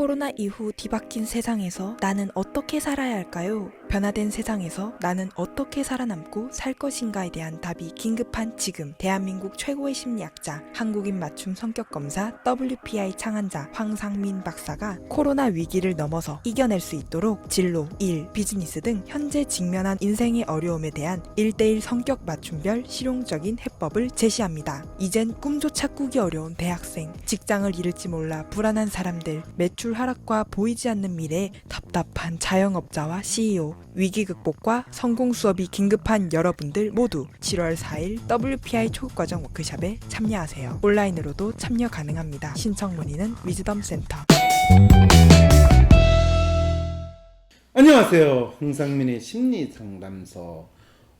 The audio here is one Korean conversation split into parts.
코로나 이후 뒤바뀐 세상에서 나는 어떻게 살아야 할까요? 변화된 세상에서 나는 어떻게 살아남고 살 것인가에 대한 답이 긴급한 지금, 대한민국 최고의 심리학자, 한국인 맞춤 성격검사 WPI 창안자 황상민 박사가 코로나 위기를 넘어서 이겨낼 수 있도록 진로, 일, 비즈니스 등 현재 직면한 인생의 어려움에 대한 1:1 성격 맞춤별 실용적인 해법을 제시합니다. 이젠 꿈조차 꾸기 어려운 대학생, 직장을 잃을지 몰라 불안한 사람들, 매출 하락과 보이지 않는 미래에 답답한 자영업자와 CEO, 위기 극복과 성공 수업이 긴급한 여러분들 모두 7월 4일 WPI 초급과정 워크숍에 참여하세요. 온라인으로도 참여 가능합니다. 신청 문의는 위즈덤 센터. 안녕하세요. 황상민의 심리상담소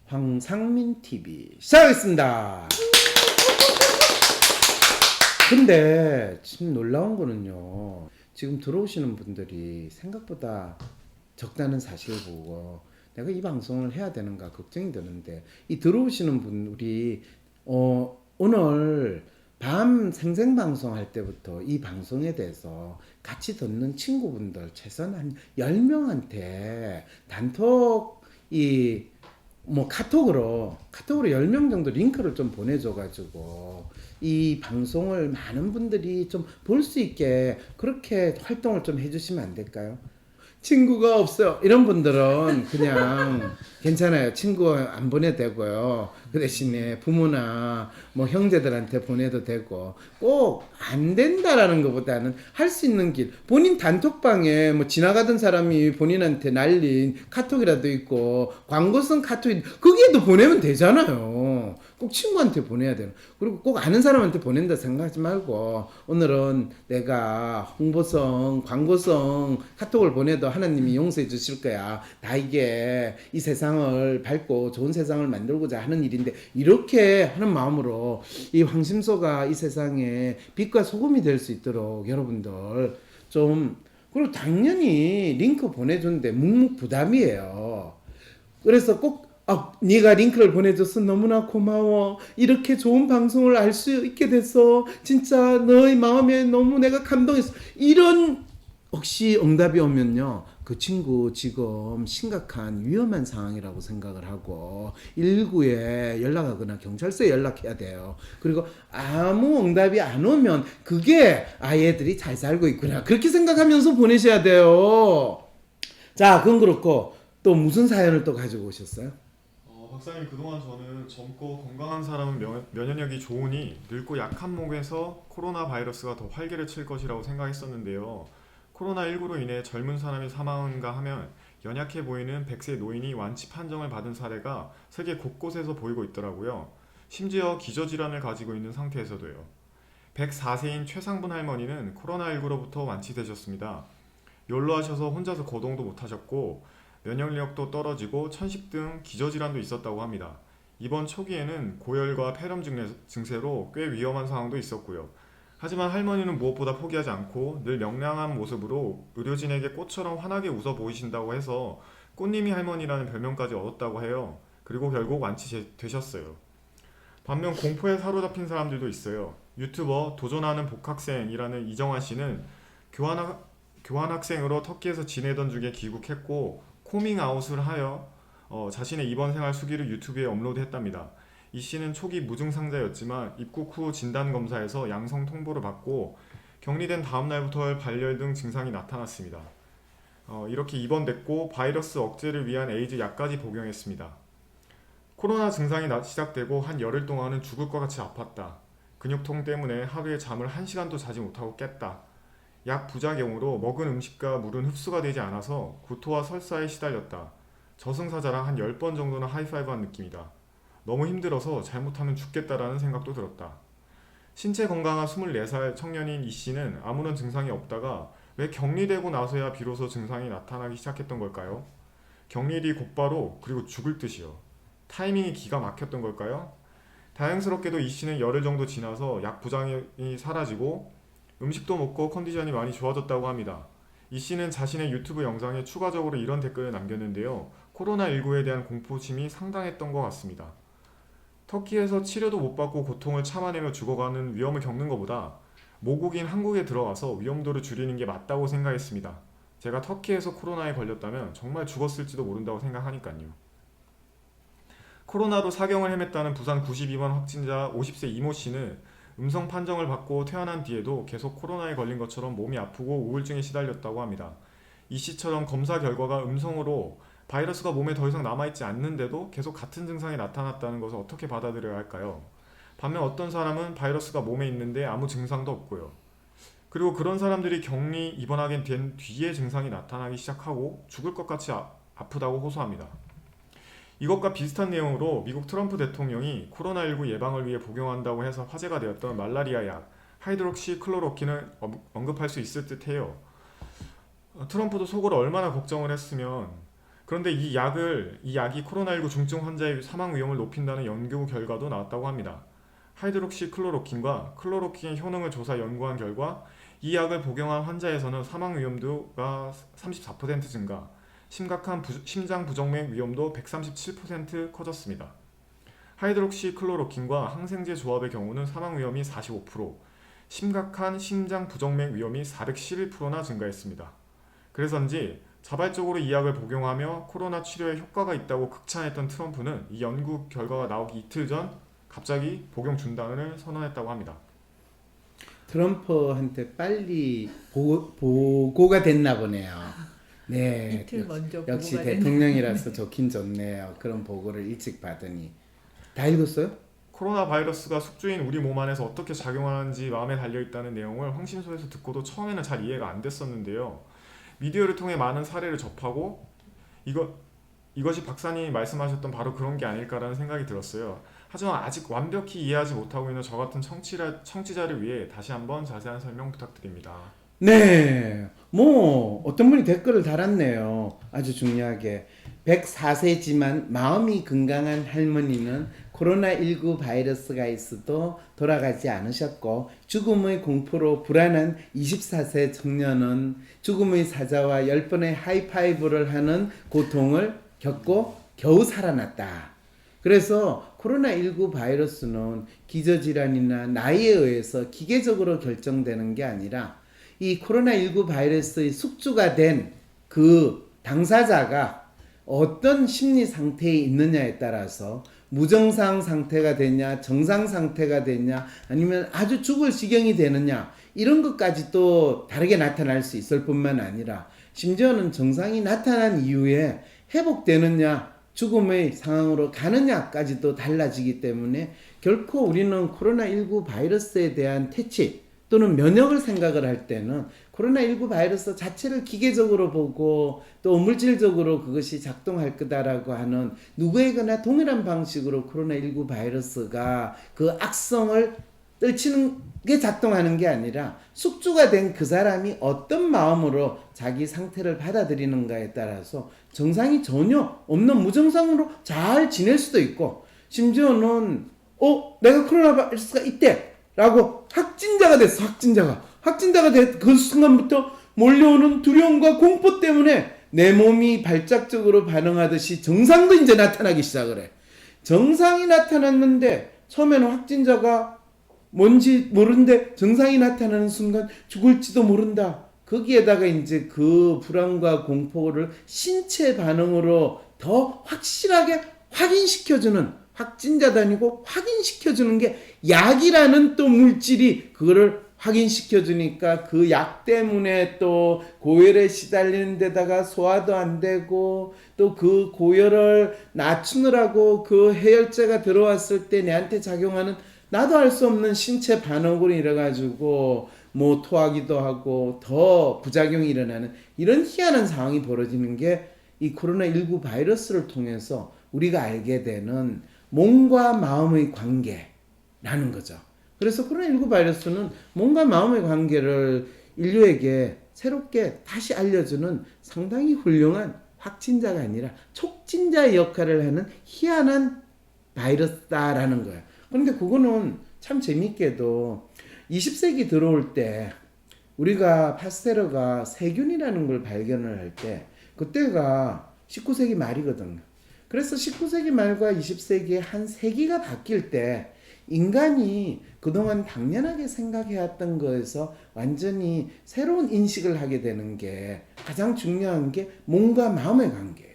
황상민TV 시작하겠습니다. 근데 참 놀라운 거는요, 지금 들어오시는 분들이 생각보다 적다는 사실을 보고 내가 이 방송을 해야 되는가 걱정이 되는데, 이 들어오시는 분들이 오늘 밤 생생방송 할 때부터 이 방송에 대해서 같이 듣는 친구분들 최소한 한 10명한테 단톡 카톡으로 10명 정도 링크를 좀 보내줘가지고 이 방송을 많은 분들이 좀 볼 수 있게 그렇게 활동을 좀 해주시면 안 될까요? 친구가 없어요 이런 분들은 그냥 괜찮아요. 친구 안 보내도 되고요. 그 대신에 부모나 뭐 형제들한테 보내도 되고, 꼭 안 된다라는 것보다는 할 수 있는 길, 본인 단톡방에 뭐 지나가던 사람이 본인한테 날린 카톡이라도 있고 광고성 카톡이, 거기에도 보내면 되잖아요. 꼭 친구한테 보내야 돼요. 그리고 꼭 아는 사람한테 보낸다 생각하지 말고, 오늘은 내가 홍보성, 광고성 카톡을 보내도 하나님이 용서해 주실 거야. 다 이게 이 세상을 밝고 좋은 세상을 만들고자 하는 일인데, 이렇게 하는 마음으로 이 황심소가 이 세상에 빛과 소금이 될 수 있도록 여러분들 좀, 그리고 당연히 링크 보내준데 묵묵부담이에요. 그래서 꼭 네가 링크를 보내줘서 너무나 고마워, 이렇게 좋은 방송을 알 수 있게 돼서 진짜 너의 마음에 너무 내가 감동했어, 이런 혹시 응답이 오면요, 그 친구 지금 심각한 위험한 상황이라고 생각을 하고 119에 연락하거나 경찰서에 연락해야 돼요. 그리고 아무 응답이 안 오면 그게 얘들이 잘 살고 있구나, 그렇게 생각하면서 보내셔야 돼요. 자, 그건 그렇고 또 무슨 사연을 또 가지고 오셨어요? 박사님, 그동안 저는 젊고 건강한 사람은 면역력이 좋으니 늙고 약한 몸에서 코로나 바이러스가 더 활개를 칠 것이라고 생각했었는데요. 코로나19로 인해 젊은 사람이 사망한가 하면 연약해 보이는 100세 노인이 완치 판정을 받은 사례가 세계 곳곳에서 보이고 있더라고요. 심지어 기저질환을 가지고 있는 상태에서도요. 104세인 최상분 할머니는 코로나19로부터 완치되셨습니다. 연로하셔서 혼자서 거동도 못하셨고 면역력도 떨어지고 천식 등 기저질환도 있었다고 합니다. 이번 초기에는 고열과 폐렴 증세로 꽤 위험한 상황도 있었고요. 하지만 할머니는 무엇보다 포기하지 않고 늘 명랑한 모습으로 의료진에게 꽃처럼 환하게 웃어 보이신다고 해서 꽃님이 할머니라는 별명까지 얻었다고 해요. 그리고 결국 완치되셨어요. 반면 공포에 사로잡힌 사람들도 있어요. 유튜버 도전하는 복학생이라는 이정환 씨는 교환학생으로 터키에서 지내던 중에 귀국했고 코밍아웃을 하여 자신의 입원 생활 수기를 유튜브에 업로드했답니다. 이 씨는 초기 무증상자였지만 입국 후 진단검사에서 양성 통보를 받고 격리된 다음 날부터 발열 등 증상이 나타났습니다. 이렇게 입원됐고 바이러스 억제를 위한 에이즈 약까지 복용했습니다. 코로나 증상이 시작되고 한 열흘 동안은 죽을 것 같이 아팠다. 근육통 때문에 하루에 잠을 1시간도 자지 못하고 깼다. 약 부작용으로 먹은 음식과 물은 흡수가 되지 않아서 구토와 설사에 시달렸다. 저승사자랑 한 10번 정도는 하이파이브한 느낌이다. 너무 힘들어서 잘못하면 죽겠다라는 생각도 들었다. 신체 건강한 24살 청년인 이 씨는 아무런 증상이 없다가 왜 격리되고 나서야 비로소 증상이 나타나기 시작했던 걸까요? 격리일이 곧바로, 그리고 죽을 듯이요. 타이밍이 기가 막혔던 걸까요? 다행스럽게도 이 씨는 열흘 정도 지나서 약 부작용이 사라지고 음식도 먹고 컨디션이 많이 좋아졌다고 합니다. 이 씨는 자신의 유튜브 영상에 추가적으로 이런 댓글을 남겼는데요. 코로나19에 대한 공포심이 상당했던 것 같습니다. 터키에서 치료도 못 받고 고통을 참아내며 죽어가는 위험을 겪는 것보다 모국인 한국에 들어와서 위험도를 줄이는 게 맞다고 생각했습니다. 제가 터키에서 코로나에 걸렸다면 정말 죽었을지도 모른다고 생각하니까요. 코로나로 사경을 헤맸다는 부산 92번 확진자 50세 이모 씨는 음성 판정을 받고 퇴원한 뒤에도 계속 코로나에 걸린 것처럼 몸이 아프고 우울증에 시달렸다고 합니다. 이 씨처럼 검사 결과가 음성으로 바이러스가 몸에 더 이상 남아있지 않는데도 계속 같은 증상이 나타났다는 것을 어떻게 받아들여야 할까요? 반면 어떤 사람은 바이러스가 몸에 있는데 아무 증상도 없고요. 그리고 그런 사람들이 격리 입원하게 된 뒤에 증상이 나타나기 시작하고 죽을 것 같이 아프다고 호소합니다. 이것과 비슷한 내용으로 미국 트럼프 대통령이 코로나19 예방을 위해 복용한다고 해서 화제가 되었던 말라리아 약 하이드록시클로로킨을 언급할 수 있을 듯해요. 트럼프도 속으로 얼마나 걱정을 했으면. 그런데 이 약이 코로나19 중증 환자의 사망 위험을 높인다는 연구 결과도 나왔다고 합니다. 하이드록시클로로킨과 클로로킨의 효능을 조사 연구한 결과 이 약을 복용한 환자에서는 사망 위험도가 34% 증가, 심각한 심장 부정맥 위험도 137% 커졌습니다. 하이드록시클로로킨과 항생제 조합의 경우는 사망 위험이 45%, 심각한 심장 부정맥 위험이 411%나 증가했습니다. 그래서인지 자발적으로 이 약을 복용하며 코로나 치료에 효과가 있다고 극찬했던 트럼프는 이 연구 결과가 나오기 이틀 전 갑자기 복용 중단을 선언했다고 합니다. 트럼프한테 빨리 보고가 됐나 보네요. 네, 이틀 먼저 역시 보고가 대통령이라서 좋긴 좋네요. 그런 보고를 일찍 받으니. 다 읽었어요? 코로나 바이러스가 숙주인 우리 몸 안에서 어떻게 작용하는지 마음에 달려있다는 내용을 황신소에서 듣고도 처음에는 잘 이해가 안 됐었는데요. 미디어를 통해 많은 사례를 접하고 이것이 박사님이 말씀하셨던 바로 그런 게 아닐까라는 생각이 들었어요. 하지만 아직 완벽히 이해하지 못하고 있는 저 같은 청취자를 위해 다시 한번 자세한 설명 부탁드립니다. 네, 뭐 어떤 분이 댓글을 달았네요. 아주 중요하게 104세지만 마음이 건강한 할머니는 코로나19 바이러스가 있어도 돌아가지 않으셨고, 죽음의 공포로 불안한 24세 청년은 죽음의 사자와 10번의 하이파이브를 하는 고통을 겪고 겨우 살아났다. 그래서 코로나19 바이러스는 기저질환이나 나이에 의해서 기계적으로 결정되는 게 아니라 이 코로나19 바이러스의 숙주가 된 그 당사자가 어떤 심리 상태에 있느냐에 따라서 무증상 상태가 되냐, 정상 상태가 되냐, 아니면 아주 죽을 지경이 되느냐, 이런 것까지 또 다르게 나타날 수 있을 뿐만 아니라 심지어는 정상이 나타난 이후에 회복되느냐, 죽음의 상황으로 가느냐까지도 달라지기 때문에 결코 우리는 코로나19 바이러스에 대한 퇴치 또는 면역을 생각을 할 때는 코로나19 바이러스 자체를 기계적으로 보고 또 물질적으로 그것이 작동할 거다라고 하는 누구에게나 동일한 방식으로 코로나19 바이러스가 그 악성을 떨치는 게 작동하는 게 아니라 숙주가 된 그 사람이 어떤 마음으로 자기 상태를 받아들이는가에 따라서 정상이 전혀 없는 무증상으로 잘 지낼 수도 있고, 심지어는 내가 코로나 바이러스가 있대 라고 확진자가 됐어. 확진자가 된 그 순간부터 몰려오는 두려움과 공포 때문에 내 몸이 발작적으로 반응하듯이 정상도 이제 나타나기 시작을 해. 정상이 나타났는데 처음에는 확진자가 뭔지 모르는데 정상이 나타나는 순간 죽을지도 모른다. 거기에다가 이제 그 불안과 공포를 신체 반응으로 더 확실하게 확인시켜주는, 확진자도 아니고 확인시켜주는 게 약이라는 또 물질이 그거를 확인시켜주니까 그 약 때문에 또 고열에 시달리는 데다가 소화도 안 되고, 또 그 고열을 낮추느라고 그 해열제가 들어왔을 때 내한테 작용하는 나도 알 수 없는 신체 반응으로 이래가지고 뭐 토하기도 하고 더 부작용이 일어나는 이런 희한한 상황이 벌어지는 게 이 코로나19 바이러스를 통해서 우리가 알게 되는 몸과 마음의 관계라는 거죠. 그래서 코로나19 바이러스는 몸과 마음의 관계를 인류에게 새롭게 다시 알려주는 상당히 훌륭한 확진자가 아니라 촉진자의 역할을 하는 희한한 바이러스다라는 거예요. 그런데 그거는 참 재밌게도 20세기 들어올 때 우리가 파스테르가 세균이라는 걸 발견을 할 때 그때가 19세기 말이거든요. 그래서 19세기 말과 20세기에 한 세기가 바뀔 때 인간이 그동안 당연하게 생각해왔던 거에서 완전히 새로운 인식을 하게 되는 게 가장 중요한 게 몸과 마음의 관계예요.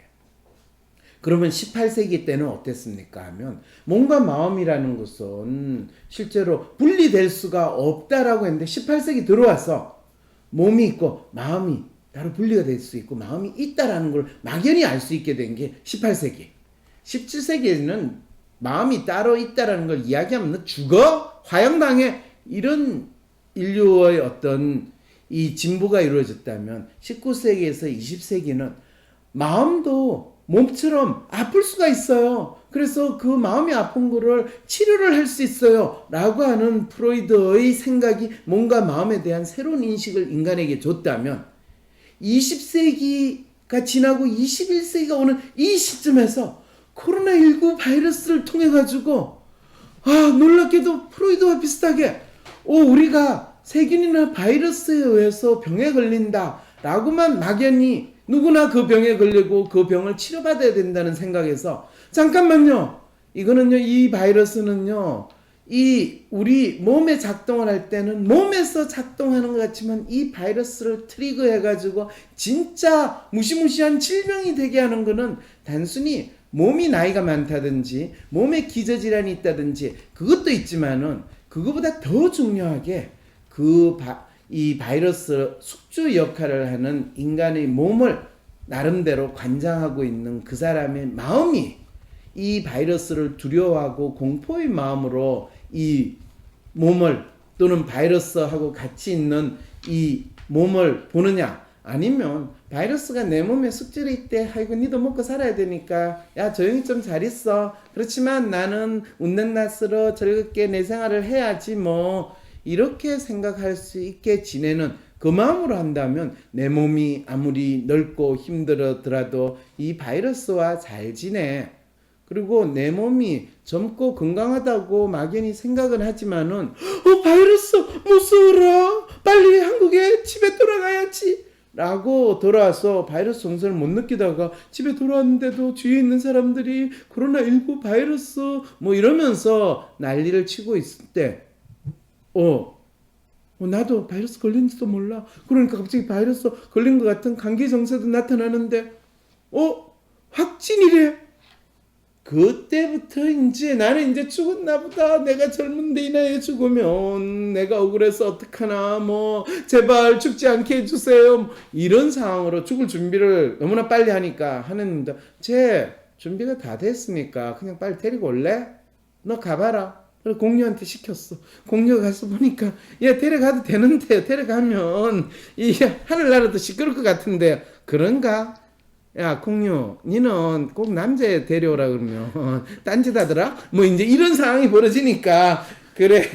그러면 18세기 때는 어땠습니까 하면 몸과 마음이라는 것은 실제로 분리될 수가 없다라고 했는데 18세기 들어와서 몸이 있고 마음이 따로 분리가 될 수 있고 마음이 있다라는 걸 막연히 알 수 있게 된 게 18세기. 17세기에는 마음이 따로 있다라는 걸 이야기하면 너 죽어? 화형당해? 이런 인류의 어떤 이 진보가 이루어졌다면 19세기에서 20세기는 마음도 몸처럼 아플 수가 있어요. 그래서 그 마음이 아픈 거를 치료를 할 수 있어요. 라고 하는 프로이드의 생각이 몸과 마음에 대한 새로운 인식을 인간에게 줬다면 20세기가 지나고 21세기가 오는 이 시점에서 코로나19 바이러스를 통해 가지고 놀랍게도 프로이드와 비슷하게 우리가 세균이나 바이러스에 의해서 병에 걸린다 라고만 막연히 누구나 그 병에 걸리고 그 병을 치료받아야 된다는 생각에서 잠깐만요. 이거는요, 이 바이러스는요, 이 우리 몸에 작동을 할 때는 몸에서 작동하는 것 같지만 이 바이러스를 트리거해 가지고 진짜 무시무시한 질병이 되게 하는 거는 단순히 몸이 나이가 많다든지 몸에 기저질환이 있다든지 그것도 있지만은 그거보다 더 중요하게 이 바이러스 숙주 역할을 하는 인간의 몸을 나름대로 관장하고 있는 그 사람의 마음이 이 바이러스를 두려워하고 공포의 마음으로 이 몸을 또는 바이러스하고 같이 있는 이 몸을 보느냐, 아니면 바이러스가 내 몸에 숙주를 있대, 아이고 니도 먹고 살아야 되니까 야 조용히 좀 잘 있어, 그렇지만 나는 웃는 낯으로 즐겁게 내 생활을 해야지 뭐, 이렇게 생각할 수 있게 지내는 그 마음으로 한다면 내 몸이 아무리 넓고 힘들더라도 이 바이러스와 잘 지내. 그리고 내 몸이 젊고 건강하다고 막연히 생각은 하지만은 바이러스 무서워라, 빨리 한국에 집에 돌아가야지 라고 돌아와서 바이러스 정서를 못 느끼다가 집에 돌아왔는데도 주위에 있는 사람들이 코로나19 바이러스 뭐 이러면서 난리를 치고 있을 때 나도 바이러스 걸린지도 몰라. 그러니까 갑자기 바이러스 걸린 것 같은 감기 증세도 나타나는데 확진이래. 그때부터 이제 나는 이제 죽었나 보다. 내가 젊은데 이 나이에 죽으면 내가 억울해서 어떡하나, 뭐 제발 죽지 않게 해주세요, 이런 상황으로 죽을 준비를 너무나 빨리 하니까 하는데, 쟤 준비가 다 됐으니까 그냥 빨리 데리고 올래? 너 가봐라. 그래서 공유한테 시켰어. 공유가 가서 보니까 야 데려가도 되는데 데려가면 이 하늘나라도 시끄러울 것 같은데 그런가? 야 공유, 니는 꼭 남자 데려오라 그러면 딴짓 하더라? 뭐 이제 이런 상황이 벌어지니까 그래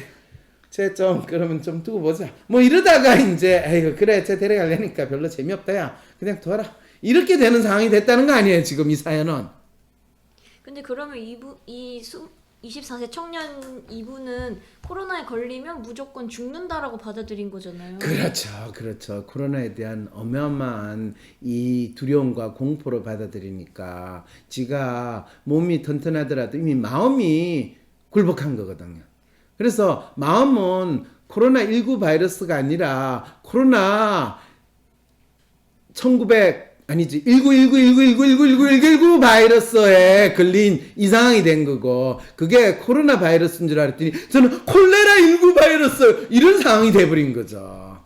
쟤 좀 그러면 좀 두고 보자 뭐 이러다가 이제 아이고 그래 쟤 데려가려니까 별로 재미없다, 야 그냥 둬라, 이렇게 되는 상황이 됐다는 거 아니에요 지금 이 사연은. 근데 그러면 24세 청년 이분은 코로나에 걸리면 무조건 죽는다라고 받아들인 거잖아요. 그렇죠. 코로나에 대한 어마어마한 이 두려움과 공포를 받아들이니까 지가 몸이 튼튼하더라도 이미 마음이 굴복한 거거든요. 그래서 마음은 코로나19 바이러스가 아니라 코로나 19 바이러스에 걸린 이 상황이 된 거고, 그게 코로나 바이러스인 줄 알았더니 저는 콜레라19 바이러스 이런 상황이 돼버린 거죠.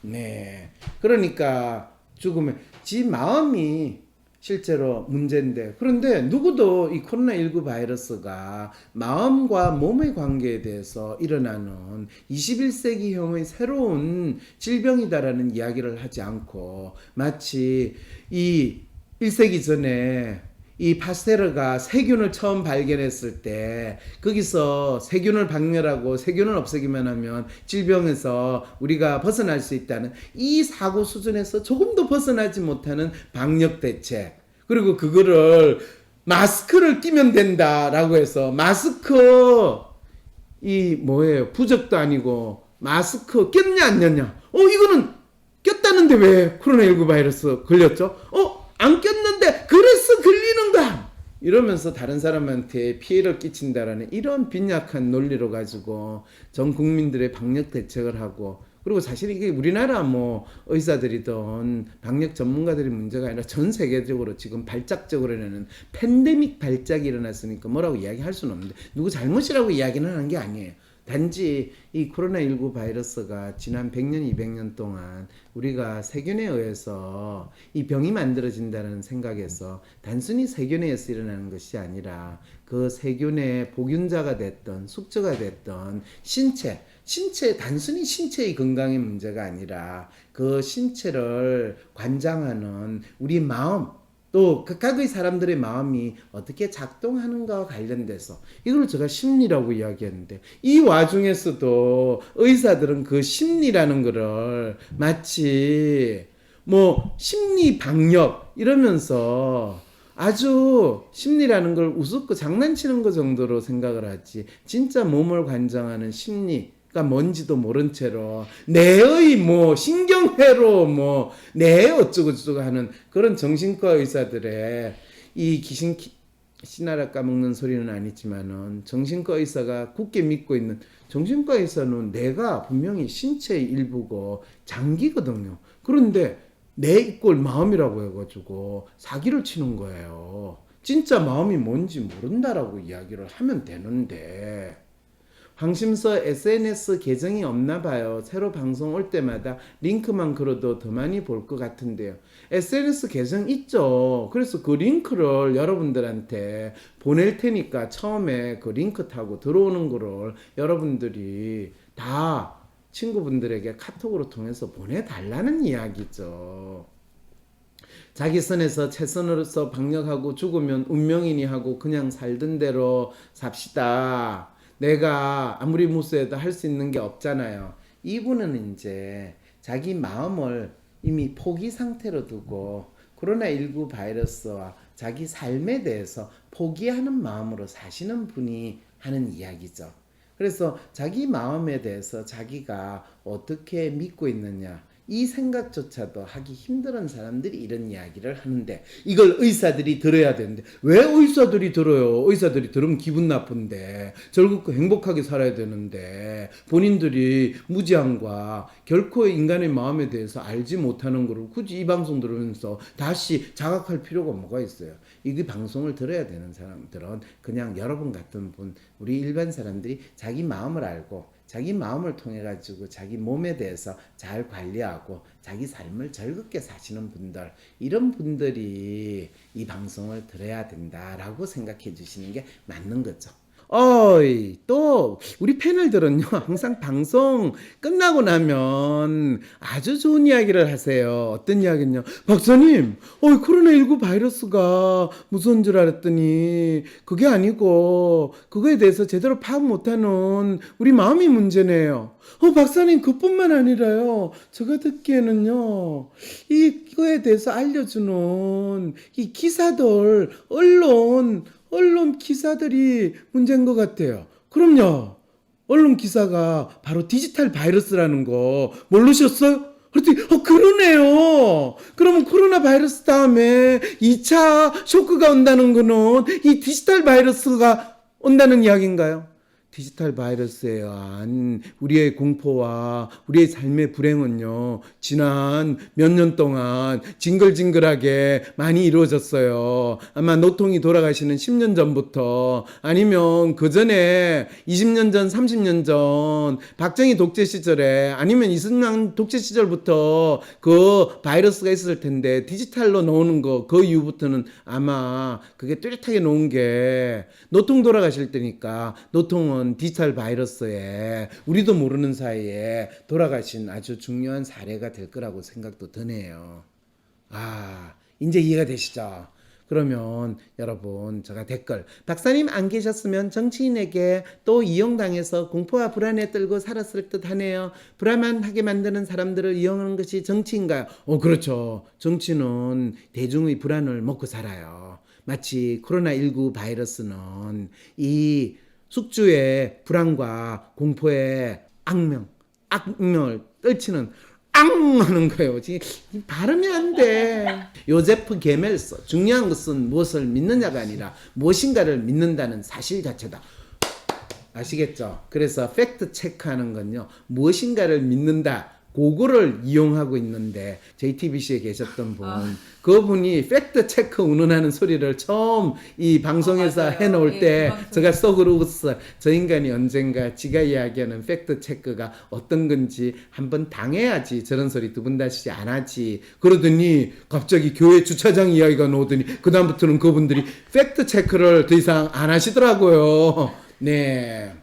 네, 그러니까 죽으면 지 마음이 실제로 문제인데, 그런데 누구도 이 코로나19 바이러스가 마음과 몸의 관계에 대해서 일어나는 21세기형의 새로운 질병이다라는 이야기를 하지 않고, 마치 이 1세기 전에 이 파스테르가 세균을 처음 발견했을 때 거기서 세균을 박멸하고 세균을 없애기만 하면 질병에서 우리가 벗어날 수 있다는 이 사고 수준에서 조금도 벗어나지 못하는 방역 대책, 그리고 그거를 마스크를 끼면 된다라고 해서 마스크 이 뭐예요, 부적도 아니고 마스크 꼈냐 안 꼈냐, 이거는 꼈다는데 왜 코로나19 바이러스 걸렸죠? 안 꼈는데 그래서 걸리는가? 이러면서 다른 사람한테 피해를 끼친다라는 이런 빈약한 논리로 가지고 전 국민들의 방역 대책을 하고, 그리고 사실 이게 우리나라 뭐 의사들이든 방역 전문가들의 문제가 아니라 전 세계적으로 지금 발작적으로는 팬데믹 발작이 일어났으니까 뭐라고 이야기할 수는 없는데, 누구 잘못이라고 이야기는 하는 게 아니에요. 단지 이 코로나19 바이러스가 지난 100년, 200년 동안 우리가 세균에 의해서 이 병이 만들어진다는 생각에서 단순히 세균에서 일어나는 것이 아니라 그 세균의 복균자가 됐던 숙주가 됐던 신체, 단순히 신체의 건강의 문제가 아니라 그 신체를 관장하는 우리 마음, 또 각각의 사람들의 마음이 어떻게 작동하는가와 관련돼서 이걸 제가 심리라고 이야기했는데, 이 와중에서도 의사들은 그 심리라는 거를 마치 뭐 심리 방역 이러면서 아주 심리라는 걸 우습고 장난치는 것 정도로 생각을 하지, 진짜 몸을 관장하는 심리가 뭔지도 모른 채로 뇌의 뭐 신경회로 뭐 뇌 어쩌고 저쩌고 하는 그런 정신과 의사들의 이 귀신 씨나라 까먹는 소리는 아니지만은, 정신과 의사가 굳게 믿고 있는 정신과 의사는 뇌가 분명히 신체의 일부고 장기거든요. 그런데 내 이꼴 마음이라고 해가지고 사기를 치는 거예요. 진짜 마음이 뭔지 모른다라고 이야기를 하면 되는데, 황심서 SNS 계정이 없나 봐요. 새로 방송 올 때마다 링크만 걸어도 더 많이 볼 것 같은데요. SNS 계정 있죠. 그래서 그 링크를 여러분들한테 보낼 테니까 처음에 그 링크 타고 들어오는 거를 여러분들이 다 친구분들에게 카톡으로 통해서 보내달라는 이야기죠. 자기 선에서 최선으로서 방역하고 죽으면 운명이니 하고 그냥 살던 대로 삽시다. 내가 아무리 무수해도 할 수 있는 게 없잖아요. 이분은 이제 자기 마음을 이미 포기 상태로 두고 코로나19 바이러스와 자기 삶에 대해서 포기하는 마음으로 사시는 분이 하는 이야기죠. 그래서 자기 마음에 대해서 자기가 어떻게 믿고 있느냐, 이 생각조차도 하기 힘든 사람들이 이런 이야기를 하는데, 이걸 의사들이 들어야 되는데 왜 의사들이 들어요? 의사들이 들으면 기분 나쁜데, 즐겁고 행복하게 살아야 되는데 본인들이 무지함과 결코 인간의 마음에 대해서 알지 못하는 거를 굳이 이 방송 들으면서 다시 자각할 필요가 뭐가 있어요? 이 방송을 들어야 되는 사람들은 그냥 여러분 같은 분, 우리 일반 사람들이 자기 마음을 알고 자기 마음을 통해 가지고 자기 몸에 대해서 잘 관리하고 자기 삶을 즐겁게 사시는 분들, 이런 분들이 이 방송을 들어야 된다라고 생각해 주시는 게 맞는 거죠. 또 우리 패널들은요, 항상 방송 끝나고 나면 아주 좋은 이야기를 하세요. 어떤 이야기냐? 박사님, 코로나19 바이러스가 무서운 줄 알았더니 그게 아니고 그거에 대해서 제대로 파악 못하는 우리 마음이 문제네요. 박사님, 그뿐만 아니라요, 제가 듣기에는요, 이거에 대해서 알려주는 이 기사들, 언론 기사들이 문제인 것 같아요. 그럼요. 언론 기사가 바로 디지털 바이러스라는 거 모르셨어요? 그랬더니 그러네요. 그러면 코로나 바이러스 다음에 2차 쇼크가 온다는 거는 이 디지털 바이러스가 온다는 이야기인가요? 디지털에 의한 우리의 공포와 우리의 삶의 불행은요, 지난 몇 년 동안 징글징글하게 많이 이루어졌어요. 아마 노통이 돌아가시는 10년 전부터, 아니면 그 전에 20년 전, 30년 전 박정희 독재 시절에, 아니면 이승만 독재 시절부터 그 바이러스가 있을 텐데, 디지털로 나오는 거, 그 이후부터는 아마 그게 뚜렷하게 놓은 게 노통 돌아가실 때니까, 노통은 디지털 바이러스에 우리도 모르는 사이에 돌아가신 아주 중요한 사례가 될 거라고 생각도 드네요. 이제 이해가 되시죠? 그러면 여러분, 제가 댓글, 박사님 안 계셨으면 정치인에게 또 이용당해서 공포와 불안에 떨고 살았을 듯 하네요. 불안하게 만드는 사람들을 이용하는 것이 정치인가요? 그렇죠. 정치는 대중의 불안을 먹고 살아요. 마치 코로나19 바이러스는 이 숙주의 불안과 공포의 악명을 떨치는 앙 하는 거예요. 발음이 안 돼. 요제프 게멜서 중요한 것은 무엇을 믿느냐가 아니라 무엇인가를 믿는다는 사실 자체다. 아시겠죠? 그래서 팩트 체크하는 건요. 무엇인가를 믿는다. 그거를 이용하고 있는데 JTBC에 계셨던 분 그분이 팩트 체크 운운하는 소리를 처음 이 방송에서 맞아요. 해놓을 예, 때 그 방송. 제가 속으로 웃었어요. 저 인간이 언젠가 지가 이야기하는 팩트 체크가 어떤 건지 한번 당해야지 저런 소리 두 번 다시 안 하지. 그러더니 갑자기 교회 주차장 이야기가 나오더니 그 다음부터는 그분들이 팩트 체크를 더 이상 안 하시더라고요. 네.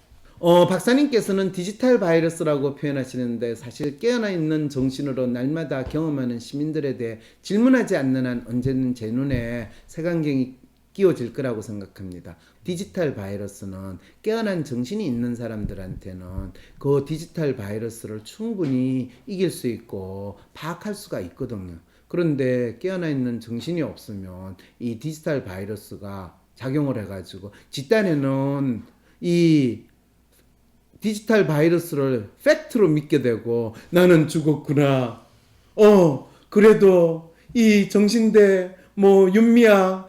박사님께서는 디지털 바이러스라고 표현하시는데 사실 깨어나 있는 정신으로 날마다 경험하는 시민들에 대해 질문하지 않는 한 언제는 제 눈에 색안경이 끼워질 거라고 생각합니다. 디지털 바이러스는 깨어난 정신이 있는 사람들한테는 그 디지털 바이러스를 충분히 이길 수 있고 파악할 수가 있거든요. 그런데 깨어나 있는 정신이 없으면 이 디지털 바이러스가 작용을 해가지고 집단에는 이 디지털 바이러스를 팩트로 믿게 되고 나는 죽었구나. 그래도 이 정신대 뭐 윤미향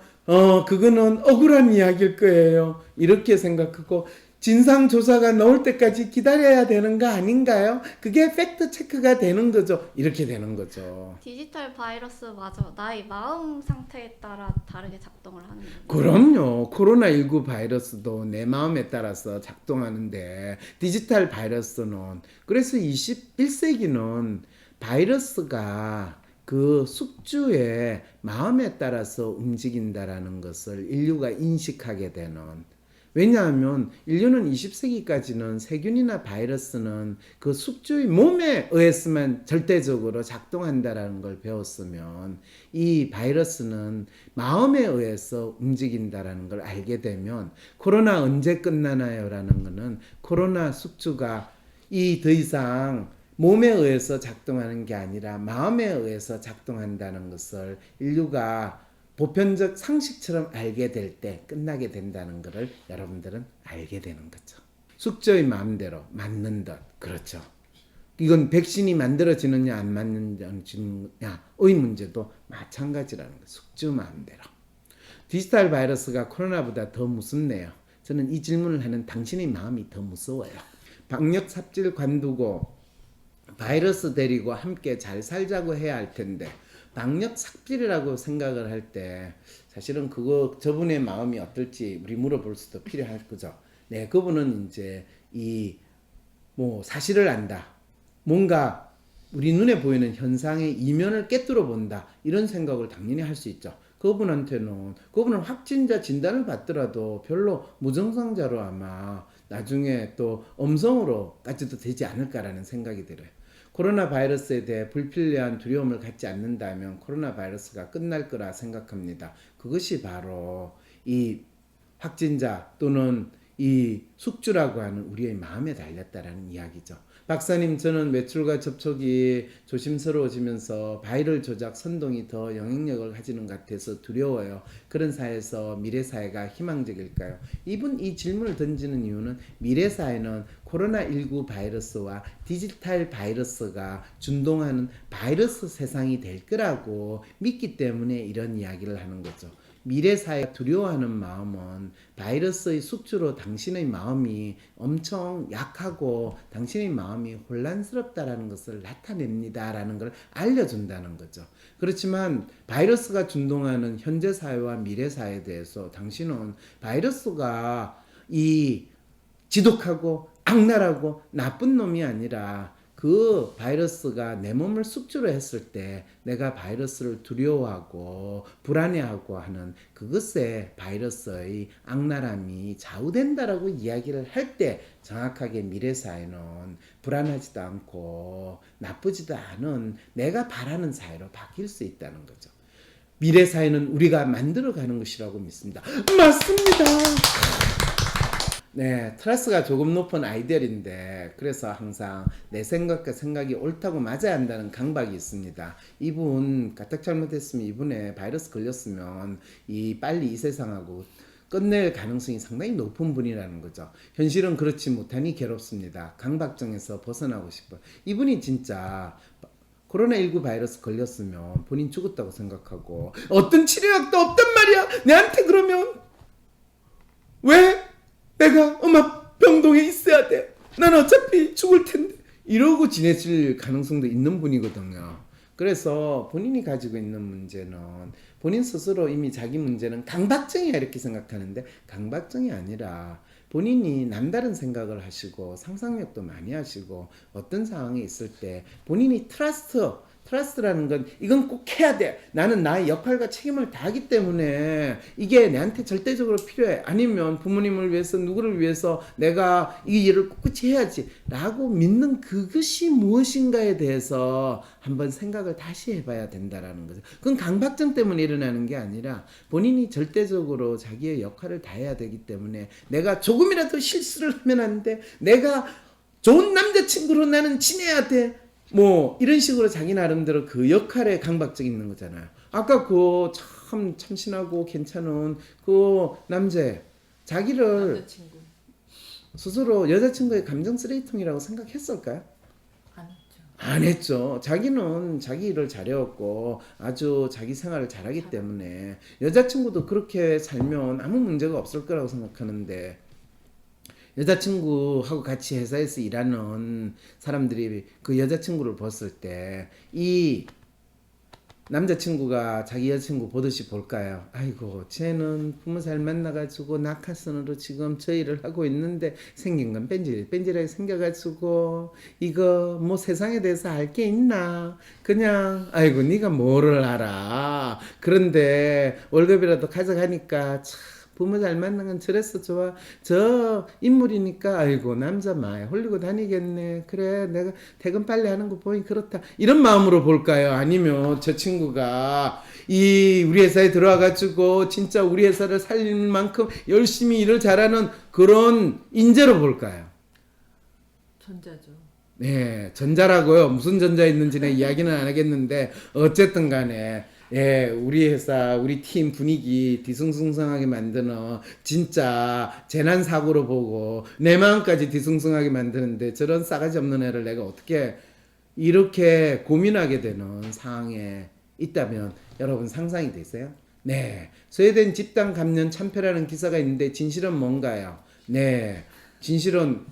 그거는 억울한 이야기일 거예요. 이렇게 생각하고 진상조사가 나올 때까지 기다려야 되는 거 아닌가요? 그게 팩트 체크가 되는 거죠. 이렇게 되는 거죠. 디지털 바이러스 맞아. 나의 마음 상태에 따라 다르게 작동을 하는 거예요. 그럼요. 코로나19 바이러스도 내 마음에 따라서 작동하는데 디지털 바이러스는 그래서 21세기는 바이러스가 그 숙주의 마음에 따라서 움직인다라는 것을 인류가 인식하게 되는 왜냐하면 인류는 20세기까지는 세균이나 바이러스는 그 숙주의 몸에 의해서만 절대적으로 작동한다라는 걸 배웠으면 이 바이러스는 마음에 의해서 움직인다라는 걸 알게 되면 코로나 언제 끝나나요? 라는 거는 코로나 숙주가 이 더 이상 몸에 의해서 작동하는 게 아니라 마음에 의해서 작동한다는 것을 인류가 보편적 상식처럼 알게 될 때 끝나게 된다는 것을 여러분들은 알게 되는 거죠. 숙주의 마음대로 맞는 것. 그렇죠. 이건 백신이 만들어지느냐 안 만들어지느냐의 문제도 마찬가지라는 거예요. 숙주 마음대로. 디지털 바이러스가 코로나보다 더 무섭네요. 저는 이 질문을 하는 당신의 마음이 더 무서워요. 방역 삽질 관두고 바이러스 데리고 함께 잘 살자고 해야 할 텐데 방역 삭질이라고 생각을 할 때 사실은 그거 저분의 마음이 어떨지 우리 물어볼 수도 필요할 거죠. 네, 그분은 이제 이 뭐 사실을 안다. 뭔가 우리 눈에 보이는 현상의 이면을 꿰뚫어 본다. 이런 생각을 당연히 할 수 있죠. 그분은 확진자 진단을 받더라도 별로 무증상자로 아마 나중에 또 음성으로까지도 되지 않을까라는 생각이 들어요. 코로나 바이러스에 대해 불필요한 두려움을 갖지 않는다면 코로나 바이러스가 끝날 거라 생각합니다. 그것이 바로 이 확진자 또는 이 숙주라고 하는 우리의 마음에 달렸다라는 이야기죠. 박사님, 저는 외출과 접촉이 조심스러워지면서 바이럴 조작 선동이 더 영향력을 가지는 것 같아서 두려워요. 그런 사회에서 미래 사회가 희망적일까요? 이분 이 질문을 던지는 이유는 미래 사회는 코로나19 바이러스와 디지털 바이러스가 준동하는 바이러스 세상이 될 거라고 믿기 때문에 이런 이야기를 하는 거죠. 미래 사회가 두려워하는 마음은 바이러스의 숙주로 당신의 마음이 엄청 약하고 당신의 마음이 혼란스럽다라는 것을 나타냅니다라는 걸 알려준다는 거죠. 그렇지만 바이러스가 준동하는 현재 사회와 미래 사회에 대해서 당신은 바이러스가 이 지독하고 악랄하고 나쁜 놈이 아니라 그 바이러스가 내 몸을 숙주로 했을 때 내가 바이러스를 두려워하고 불안해하고 하는 그것에 바이러스의 악랄함이 좌우된다라고 이야기를 할 때 정확하게 미래사회는 불안하지도 않고 나쁘지도 않은 내가 바라는 사회로 바뀔 수 있다는 거죠. 미래사회는 우리가 만들어가는 것이라고 믿습니다. 맞습니다. 네, 트러스가 조금 높은 아이디어인데 그래서 항상 내 생각과 생각이 옳다고 맞아야 한다는 강박이 있습니다. 이분 까딱 잘못했으면 이분에 바이러스 걸렸으면 빨리 이 세상하고 끝낼 가능성이 상당히 높은 분이라는 거죠. 현실은 그렇지 못하니 괴롭습니다. 강박증에서 벗어나고 싶어요. 이분이 진짜 코로나19 바이러스 걸렸으면 본인 죽었다고 생각하고 어떤 치료약도 없단 말이야. 내한테 그러면 왜 내가 병동에 있어야 돼? 난 어차피 죽을 텐데. 이러고 지내실 가능성도 있는 분이거든요. 그래서 본인이 가지고 있는 문제는 본인 스스로 이미 자기 문제는 강박증이야 이렇게 생각하는데 강박증이 아니라 본인이 남다른 생각을 하시고 상상력도 많이 하시고 어떤 상황에 있을 때 본인이 트러스트라는 건 이건 꼭 해야 돼. 나는 나의 역할과 책임을 다하기 때문에 이게 내한테 절대적으로 필요해. 아니면 부모님을 위해서 누구를 위해서 내가 이 일을 꿋꿋이 해야지 라고 믿는 그것이 무엇인가에 대해서 한번 생각을 다시 해봐야 된다라는 거죠. 그건 강박증 때문에 일어나는 게 아니라 본인이 절대적으로 자기의 역할을 다해야 되기 때문에 내가 조금이라도 실수를 하면 안 돼. 내가 좋은 남자친구로 나는 지내야 돼. 뭐 이런 식으로 자기 나름대로 그 역할에 강박증이 있는 거잖아요. 아까 그 참 참신하고 괜찮은 그 자기를 남자친구 스스로 여자친구의 감정 쓰레기통이라고 생각했을까요? 안 했죠. 안 했죠. 자기는 자기 일을 잘해왔고 아주 자기 생활을 잘하기 때문에 여자친구도 그렇게 살면 아무 문제가 없을 거라고 생각하는데 여자친구하고 같이 회사에서 일하는 사람들이 그 여자친구를 봤을 때 이 남자친구가 자기 여자친구 보듯이 볼까요? 아이고 쟤는 부모 잘 만나가지고 낙하산으로 지금 저 일을 하고 있는데 생긴 건 뺀질하게 생겨가지고 이거 뭐 세상에 대해서 알 게 있나? 그냥 아이고 네가 뭐를 알아. 그런데 월급이라도 가져가니까 참 부모 잘 만난 건 저래서 좋아. 저 인물이니까 아이고 남자 많이 홀리고 다니겠네. 그래 내가 퇴근 빨리 하는 거 보니 그렇다. 이런 마음으로 볼까요? 아니면 저 친구가 이 우리 회사에 들어와가지고 진짜 우리 회사를 살릴 만큼 열심히 일을 잘하는 그런 인재로 볼까요? 전자죠. 네, 전자라고요. 무슨 전자 있는지는 이야기는 안 하겠는데 어쨌든 간에 예, 우리 회사, 우리 팀 분위기 뒤숭숭숭하게 만드는 진짜 재난사고로 보고 내 마음까지 뒤숭숭하게 만드는데 저런 싸가지 없는 애를 내가 어떻게 이렇게 고민하게 되는 상황에 있다면 여러분 상상이 되세요? 네, 스웨덴 집단 감염 참패라는 기사가 있는데 진실은 뭔가요? 네, 진실이라는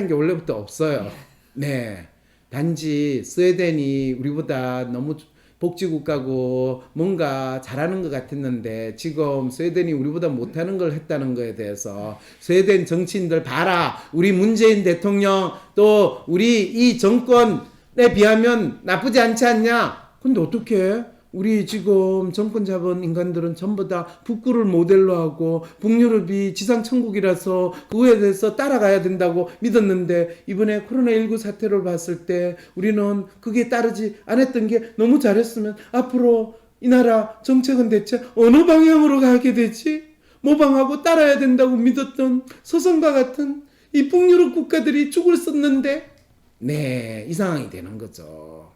게 원래부터 없어요. 네, 단지 스웨덴이 우리보다 너무 복지국가고 뭔가 잘하는 것 같았는데 지금 스웨덴이 우리보다 못하는 걸 했다는 거에 대해서 스웨덴 정치인들 봐라. 우리 문재인 대통령 또 우리 이 정권에 비하면 나쁘지 않지 않냐? 근데 어떻게 우리 지금 정권 잡은 인간들은 전부 다 북구를 모델로 하고 북유럽이 지상천국이라서 그거에 대해서 따라가야 된다고 믿었는데 이번에 코로나19 사태를 봤을 때 우리는 그게 따르지 않았던 게 너무 잘했으면 앞으로 이 나라 정책은 대체 어느 방향으로 가게 되지? 모방하고 따라야 된다고 믿었던 서성과 같은 이 북유럽 국가들이 죽을 썼는데 네, 이 상황이 되는 거죠.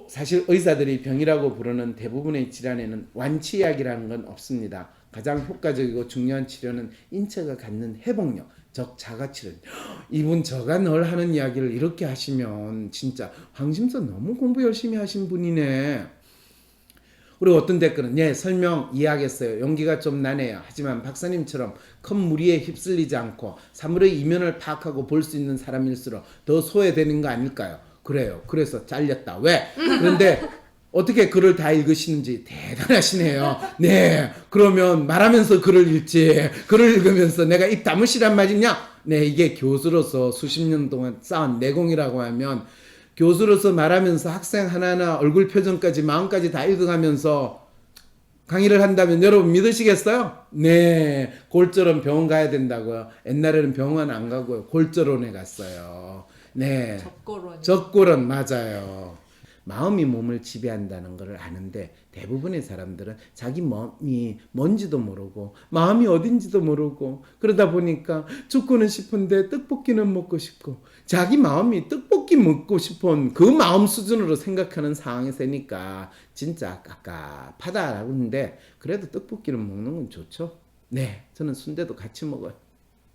사실 의사들이 병이라고 부르는 대부분의 질환에는 완치약이라는 건 없습니다. 가장 효과적이고 중요한 치료는 인체가 갖는 회복력, 즉 자가치료. 이분 저가 늘 하는 이야기를 이렇게 하시면 진짜 황심서 너무 공부 열심히 하신 분이네. 그리고 어떤 댓글은 설명 이해하겠어요. 용기가 좀 나네요. 하지만 박사님처럼 큰 무리에 휩쓸리지 않고 사물의 이면을 파악하고 볼 수 있는 사람일수록 더 소외되는 거 아닐까요? 그래요. 그래서 잘렸다. 왜? 그런데 어떻게 글을 다 읽으시는지 대단하시네요. 네. 그러면 말하면서 글을 읽지. 글을 읽으면서 내가 입 다무시란 말이냐? 네. 이게 교수로서 수십 년 동안 쌓은 내공이라고 하면 교수로서 말하면서 학생 하나하나 얼굴 표정까지 마음까지 다 읽어가면서 강의를 한다면 여러분 믿으시겠어요? 네. 골절은 병원 가야 된다고요. 옛날에는 병원 안 가고요. 골절원에 갔어요. 네. 적골은 맞아요. 마음이 몸을 지배한다는 걸 아는데 대부분의 사람들은 자기 몸이 뭔지도 모르고 마음이 어딘지도 모르고 그러다 보니까 죽고는 싶은데 떡볶이는 먹고 싶고 자기 마음이 떡볶이 먹고 싶은 그 마음 수준으로 생각하는 상황이 되니까 진짜 깝깝하다라고 하는데 그래도 떡볶이를 먹는 건 좋죠. 네, 저는 순대도 같이 먹어요.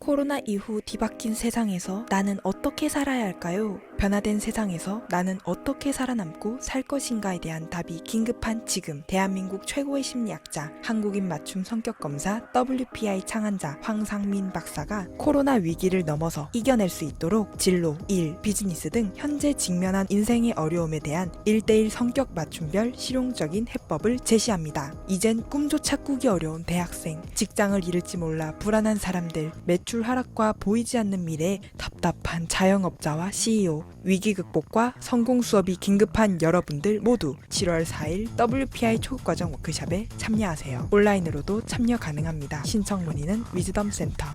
코로나 이후 뒤바뀐 세상에서 나는 어떻게 살아야 할까요? 변화된 세상에서 나는 어떻게 살아남고 살 것인가에 대한 답이 긴급한 지금 대한민국 최고의 심리학자 한국인 맞춤 성격검사 WPI 창안자 황상민 박사가 코로나 위기를 넘어서 이겨낼 수 있도록 진로, 일, 비즈니스 등 현재 직면한 인생의 어려움에 대한 1:1 성격 맞춤별 실용적인 해법을 제시합니다. 이젠 꿈조차 꾸기 어려운 대학생, 직장을 잃을지 몰라 불안한 사람들, 매출 하락과 보이지 않는 미래에 답답한 자영업자와 CEO, 위기 극복과 성공 수업이 긴급한 여러분들 모두 7월 4일 WPI 초급과정 워크숍에 참여하세요. 온라인으로도 참여 가능합니다. 신청 문의는 위즈덤 센터.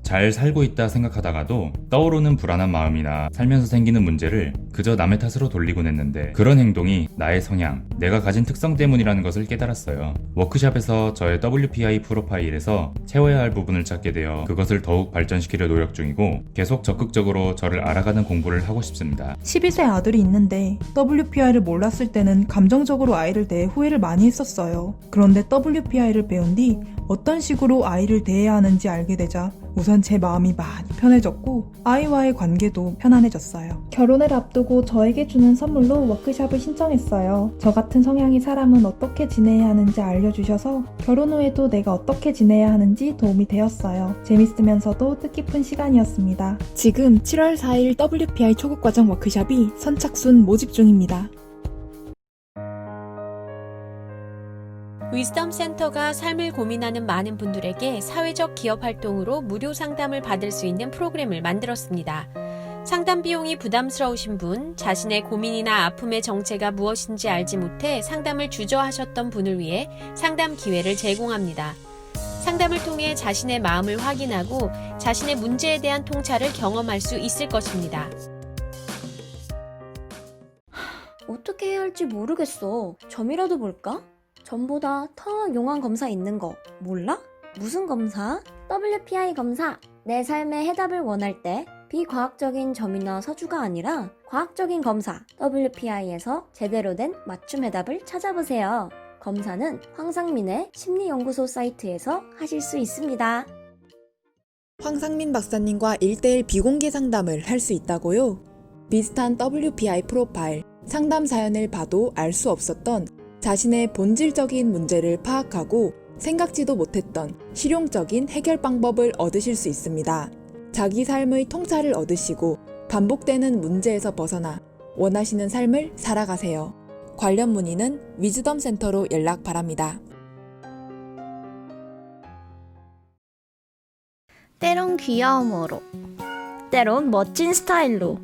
잘 살고 있다 생각하다가도 떠오르는 불안한 마음이나 살면서 생기는 문제를 그저 남의 탓으로 돌리곤 했는데 그런 행동이 나의 성향, 내가 가진 특성 때문이라는 것을 깨달았어요. 워크숍에서 저의 WPI 프로파일에서 채워야 할 부분을 찾게 되어 그것을 더욱 발전시키려 노력 중이고 계속 적극적으로 저를 알아가는 공부를 하고 싶습니다. 12세 아들이 있는데 WPI를 몰랐을 때는 감정적으로 아이를 대해 후회를 많이 했었어요. 그런데 WPI를 배운 뒤 어떤 식으로 아이를 대해야 하는지 알게 되자 우선 제 마음이 많이 편해졌고 아이와의 관계도 편안해졌어요. 결혼을 앞두고 저에게 주는 선물로 워크숍을 신청했어요. 저 같은 성향의 사람은 어떻게 지내야 하는지 알려주셔서 결혼 후에도 내가 어떻게 지내야 하는지 도움이 되었어요. 재밌으면서도 뜻깊은 시간이었습니다. 지금 7월 4일 WPI 초급과정 워크숍이 선착순 모집 중입니다. 위즈덤 센터가 삶을 고민하는 많은 분들에게 사회적 기업 활동으로 무료 상담을 받을 수 있는 프로그램을 만들었습니다. 상담 비용이 부담스러우신 분, 자신의 고민이나 아픔의 정체가 무엇인지 알지 못해 상담을 주저하셨던 분을 위해 상담 기회를 제공합니다. 상담을 통해 자신의 마음을 확인하고 자신의 문제에 대한 통찰을 경험할 수 있을 것입니다. 어떻게 해야 할지 모르겠어. 점이라도 볼까? 점보다 더 용한 검사 있는 거 몰라? 무슨 검사? WPI 검사. 내 삶의 해답을 원할 때 비과학적인 점이나 서주가 아니라 과학적인 검사 WPI에서 제대로 된 맞춤 해답을 찾아보세요. 검사는 황상민의 심리연구소 사이트에서 하실 수 있습니다. 황상민 박사님과 1:1 비공개 상담을 할 수 있다고요? 비슷한 WPI 프로파일, 상담 사연을 봐도 알 수 없었던 자신의 본질적인 문제를 파악하고 생각지도 못했던 실용적인 해결 방법을 얻으실 수 있습니다. 자기 삶의 통찰을 얻으시고 반복되는 문제에서 벗어나 원하시는 삶을 살아가세요. 관련 문의는 위즈덤 센터로 연락 바랍니다. 때론 귀여움으로, 때론 멋진 스타일로,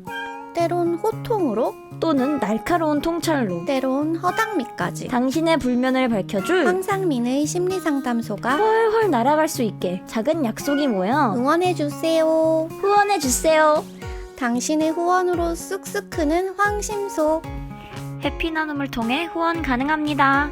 때론 호통으로, 또는 날카로운 통찰로, 때론 허당미까지 당신의 불면을 밝혀줄 황상민의 심리상담소가 훨훨 날아갈 수 있게 작은 약속이 모여 응원해주세요. 후원해주세요. 당신의 후원으로 쑥쑥 크는 황심소. 해피 나눔을 통해 후원 가능합니다.